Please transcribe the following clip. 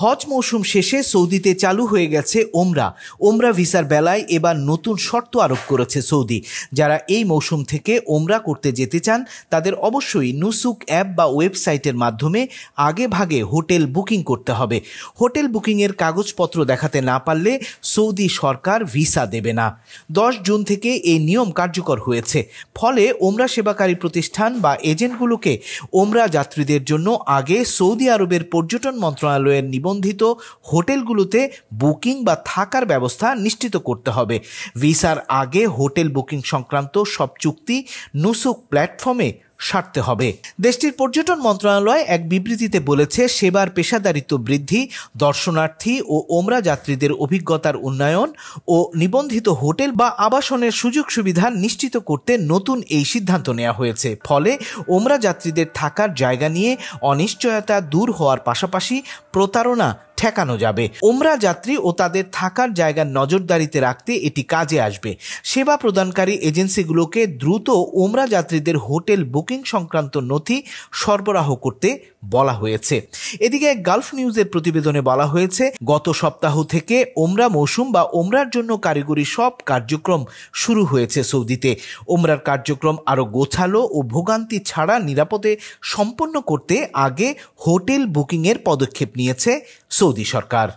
হজ মৌসুম শেষে সৌদিতে চালু হয়ে গেছে ওমরা ভিসার বেলায় এবার নতুন শর্ত আরোপ করেছে সৌদি। যারা এই মৌসুম থেকে ওমরা করতে যেতে চান তাদের অবশ্যই নুসুক অ্যাপ বা ওয়েবসাইটের মাধ্যমে আগে ভাগে হোটেল বুকিং করতে হবে। হোটেল বুকিংয়ের কাগজপত্র দেখাতে না পারলে সৌদি সরকার ভিসা দেবে না। 10 জুন থেকে এই নিয়ম কার্যকর হয়েছে। ফলে ওমরা সেবাকারী প্রতিষ্ঠান বা এজেন্টগুলোকে ওমরা যাত্রীদের জন্য আগে সৌদি আরবের পর্যটন মন্ত্রণালয়ের নিবন্ধিত হোটেলগুলোতে বুকিং বা থাকার ব্যবস্থা নিশ্চিত করতে হবে। ভিসার আগে হোটেল বুকিং সংক্রান্ত সব চুক্তি নুসুক প্ল্যাটফর্মে সারতে হবে। দেশটির পর্যটন মন্ত্রণালয় এক বিবৃতিতে বলেছে, সেবার পেশাদারিত্ব বৃদ্ধি, দর্শনার্থী ও ওমরা যাত্রীদের অভিজ্ঞতার উন্নয়ন ও নিবন্ধিত হোটেল বা আবাসনের সুযোগ সুবিধা নিশ্চিত করতে নতুন এই সিদ্ধান্ত নেওয়া হয়েছে। ফলে ওমরা যাত্রীদের থাকার জায়গা নিয়ে অনিশ্চয়তা দূর হওয়ার পাশাপাশি প্রতারণা ঠেকানো যাবে। ওমরা যাত্রী ও তাদের থাকার জায়গার নজরদারিতে রাখতে এটি কাজে আসবে। সেবা প্রদানকারী এজেন্সিগুলোকে দ্রুত ওমরা যাত্রীদের হোটেল বুকিং সংক্রান্ত নথি সরবরাহ করতে বলা হয়েছে। এদিকে গালফ নিউজের প্রতিবেদনে বলা হয়েছে, গত সপ্তাহ থেকে ওমরা মৌসুম বা ওমরার জন্য কারিগরি সব কার্যক্রম শুরু হয়েছে সৌদিতে। ওমরার কার্যক্রম আরও গোছালো ও ভোগান্তি ছাড়া নিরাপদে সম্পন্ন করতে আগে হোটেল বুকিংয়ের পদক্ষেপ নিয়েছে সৌদি সরকার।